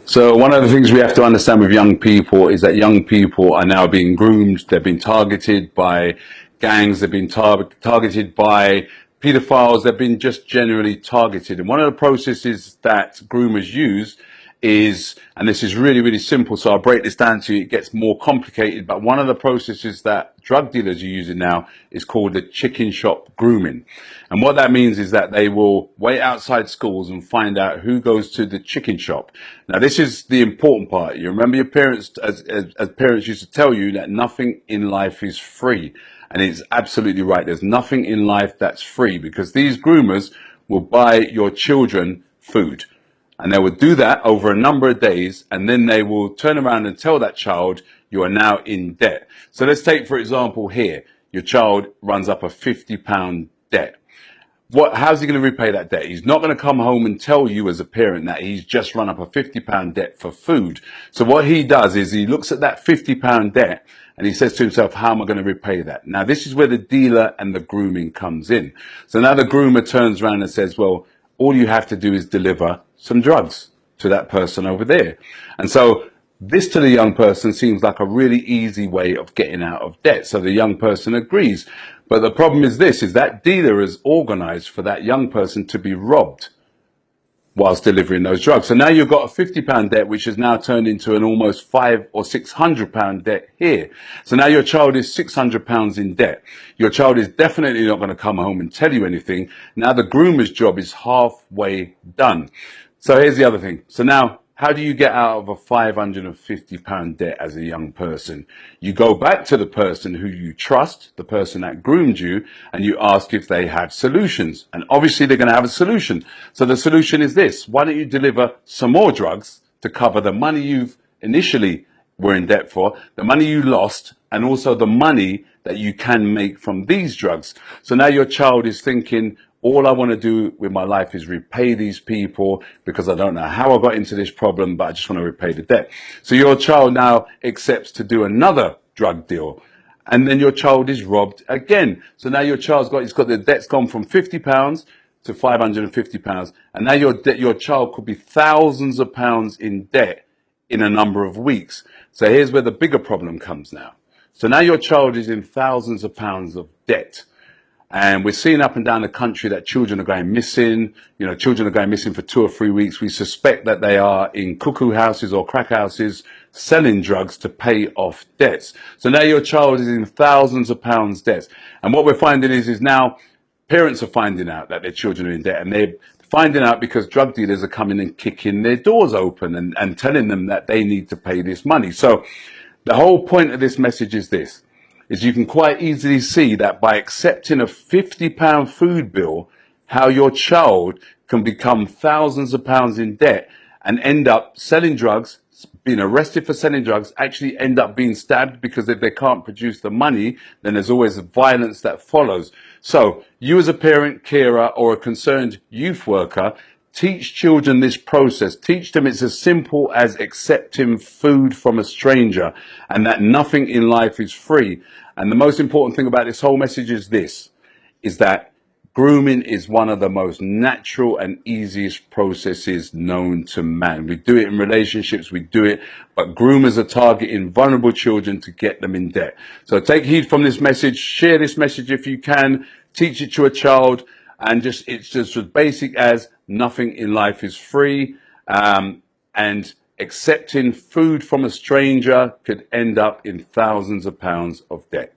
So one of the things we have to understand with young people is that young people are now being groomed. They've been targeted by gangs. They've been targeted by pedophiles. They've been just generally targeted. And one of the processes that groomers use is, and this is really, really simple, so I'll break this down to you, it gets more complicated, but one of the processes that drug dealers are using now is called the chicken shop grooming. And what that means is that they will wait outside schools and find out who goes to the chicken shop. Now, this is the important part. You remember your parents, as parents used to tell you that nothing in life is free. And it's absolutely right. There's nothing in life that's free, because these groomers will buy your children food. And they will do that over a number of days, and then they will turn around and tell that child, you are now in debt. So let's take, for example, here, your child runs up a £50 debt. How's he going to repay that debt? He's not going to come home and tell you as a parent that he's just run up a £50 debt for food. So what he does is he looks at that £50 debt and he says to himself, how am I going to repay that? Now, this is where the dealer and the grooming comes in. So now the groomer turns around and says, well, all you have to do is deliver some drugs to that person over there. And so this to the young person seems like a really easy way of getting out of debt. So the young person agrees. But the problem is this, is that dealer is organized for that young person to be robbed whilst delivering those drugs. So now you've got a £50 debt, which has now turned into an almost £500 or £600 debt here. So now your child is £600 in debt. Your child is definitely not going to come home and tell you anything. Now the groomer's job is halfway done. So here's the other thing. So now, how do you get out of a £550 debt as a young person? You go back to the person who you trust, the person that groomed you, and you ask if they have solutions. And obviously they're going to have a solution. So the solution is this. Why don't you deliver some more drugs to cover the money you've initially were in debt for, the money you lost, and also the money that you can make from these drugs. So now your child is thinking, all I want to do with my life is repay these people, because I don't know how I got into this problem, but I just want to repay the debt. So your child now accepts to do another drug deal, and then your child is robbed again. So now your he's got the debt's gone from £50 to £550, and now your child could be thousands of pounds in debt in a number of weeks. So here's where the bigger problem comes now. So now your child is in thousands of pounds of debt. And we're seeing up and down the country that children are going missing. You know, children are going missing for 2 or 3 weeks. We suspect that they are in cuckoo houses or crack houses selling drugs to pay off debts. So now your child is in thousands of pounds debts. And what we're finding is now parents are finding out that their children are in debt, and they're finding out because drug dealers are coming and kicking their doors open and telling them that they need to pay this money. So the whole point of this message is this, is you can quite easily see that by accepting a £50 food bill, how your child can become thousands of pounds in debt and end up selling drugs, being arrested for selling drugs, actually end up being stabbed, because if they can't produce the money, then there's always violence that follows. So you as a parent, carer, or a concerned youth worker, teach children this process. Teach them it's as simple as accepting food from a stranger, and that nothing in life is free. And the most important thing about this whole message is this, is that grooming is one of the most natural and easiest processes known to man. We do it in relationships, we do it, but groomers are targeting vulnerable children to get them in debt. So take heed from this message, share this message if you can, teach it to a child, and it's just as basic as nothing in life is free, and accepting food from a stranger could end up in thousands of pounds of debt.